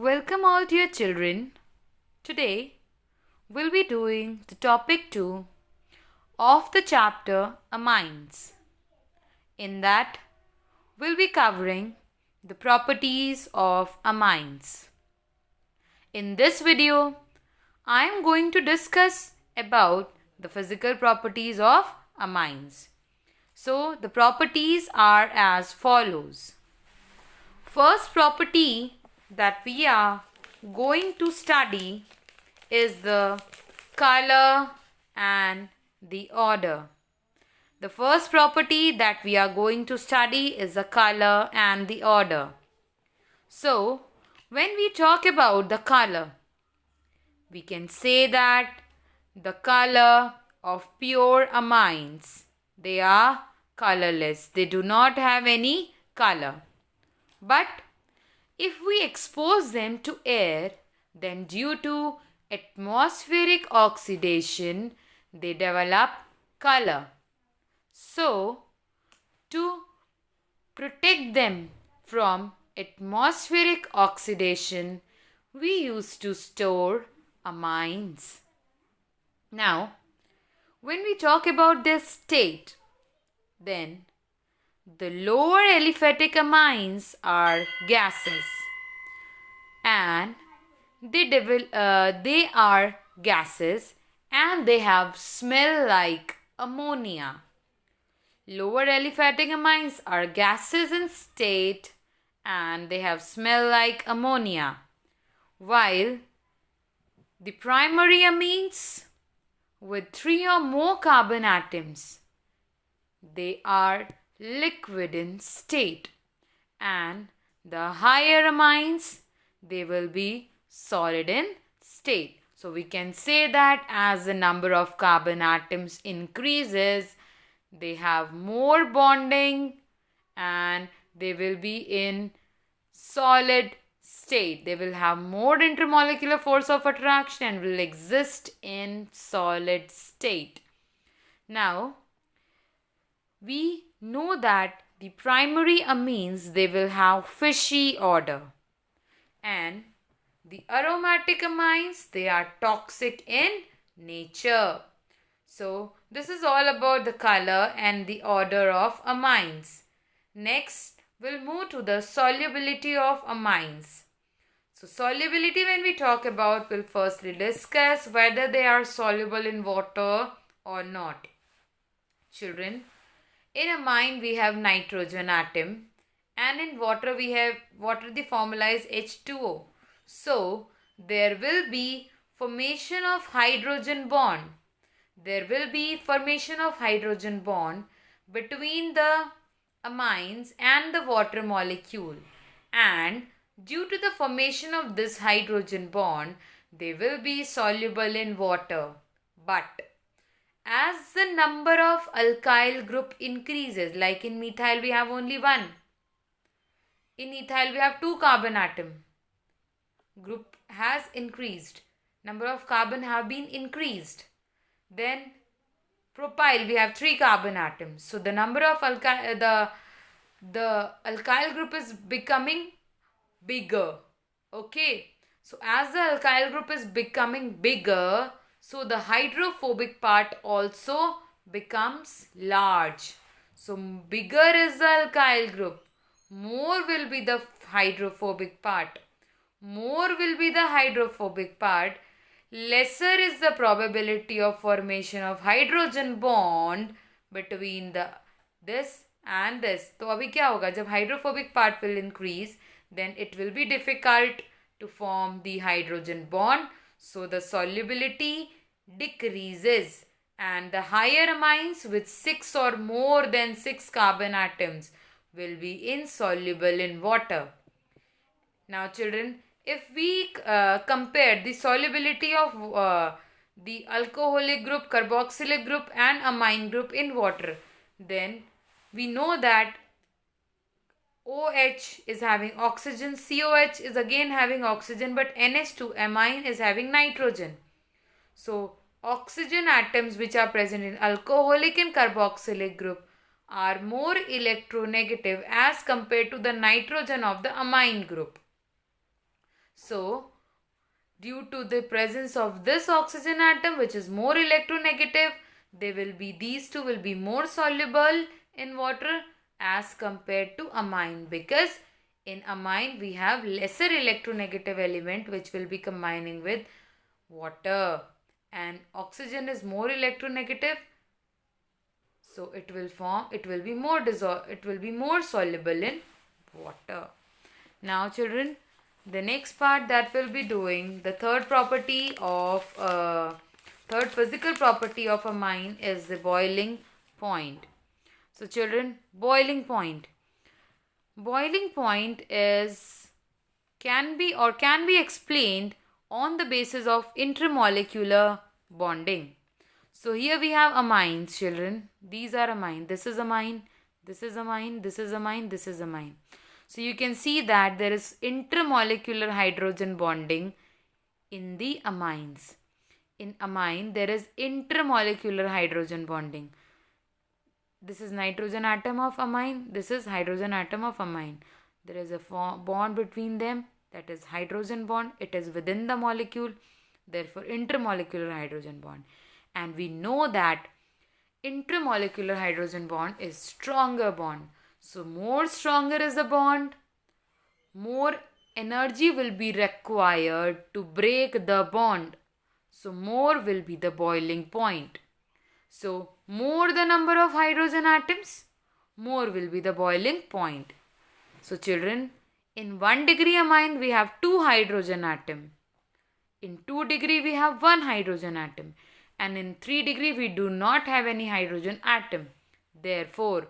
Welcome all dear children. Today we'll be doing the topic 2 of the chapter Amines. In that we'll be covering the properties of amines. In this video I am going to discuss about the physical properties of amines. So the properties are as follows. First property that we are going to study is the color and the order. The first property that we are going to study is the color and the order. So, when we talk about the color, we can say that the color of pure amines, they are colorless. They do not have any color. But if we expose them to air, then due to atmospheric oxidation, they develop color. So, to protect them from atmospheric oxidation, we used to store amines. Now, when we talk about their state, then the lower aliphatic amines are gases and they are gases and they have smell like ammonia. Lower aliphatic amines are gases in state and they have smell like ammonia, while the primary amines with 3 or more carbon atoms, they are liquid in state, and the higher amines, they will be solid in state. So we can say that as the number of carbon atoms increases, they have more bonding and they will be in solid state. They will have more intermolecular force of attraction and will exist in solid state. Now, we know that the primary amines, they will have fishy odor, and the aromatic amines, they are toxic in nature. So this is all about the color and the order of amines. Next, we'll move to the solubility of amines. So solubility, when we talk about, we'll firstly discuss whether they are soluble in water or not. Children, in amine we have nitrogen atom, and in water we have the formula is H2O. So there will be formation of hydrogen bond. There will be formation of hydrogen bond between the amines and the water molecule, and due to the formation of this hydrogen bond, they will be soluble in water. But as the number of alkyl group increases, like in methyl we have only one. In ethyl we have 2 carbon atom. Group has increased. Number of carbon have been increased. Then propyl we have 3 carbon atoms. So the number of the alkyl group is becoming bigger. Okay. So as the alkyl group is becoming bigger, so the hydrophobic part also becomes large. So bigger is the alkyl group, more will be the hydrophobic part. More will be the hydrophobic part, lesser is the probability of formation of hydrogen bond between this and this. तो अभी क्या होगा, जब hydrophobic part will increase, then it will be difficult to form the hydrogen bond. So the solubility decreases, and the higher amines with 6 or more than 6 carbon atoms will be insoluble in water. Now children, if we compare the solubility of the alcoholic group, carboxylic group and amine group in water, then we know that OH is having oxygen, COH is again having oxygen, but NH2 amine is having nitrogen. So oxygen atoms which are present in alcoholic and carboxylic group are more electronegative as compared to the nitrogen of the amine group. So, due to the presence of this oxygen atom, which is more electronegative, these two will be more soluble in water as compared to amine, because in amine we have lesser electronegative element which will be combining with water, and oxygen is more electronegative, so it will be more soluble in water. Now children, the next part that we'll be doing, the third physical property of amine is the boiling point. So children, boiling point. Boiling point can be explained on the basis of intermolecular bonding. So here we have amines, children. These are amine. This is amine. This is amine. This is amine. This is amine. So you can see that there is intermolecular hydrogen bonding in the amines. In amine, there is intermolecular hydrogen bonding. This is nitrogen atom of amine. This is hydrogen atom of amine. There is a bond between them, that is hydrogen bond. It is within the molecule. Therefore, intermolecular hydrogen bond. And we know that intermolecular hydrogen bond is stronger bond. So, more stronger is the bond, more energy will be required to break the bond. So, more will be the boiling point. So, more the number of hydrogen atoms, more will be the boiling point. So, children, in 1 degree amine we have 2 hydrogen atom. In 2 degree we have 1 hydrogen atom. And in 3 degree we do not have any hydrogen atom. Therefore,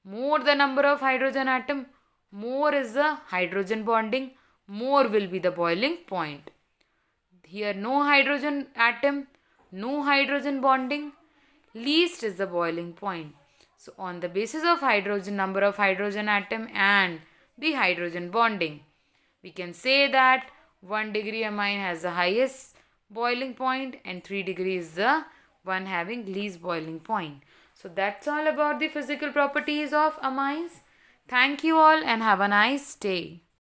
more the number of hydrogen atom, more is the hydrogen bonding, more will be the boiling point. Here no hydrogen atom, no hydrogen bonding, least is the boiling point. So on the basis of number of hydrogen atom and the hydrogen bonding, we can say that 1 degree amine has the highest boiling point and 3 degree is the one having least boiling point. So that's all about the physical properties of amines. Thank you all and have a nice day.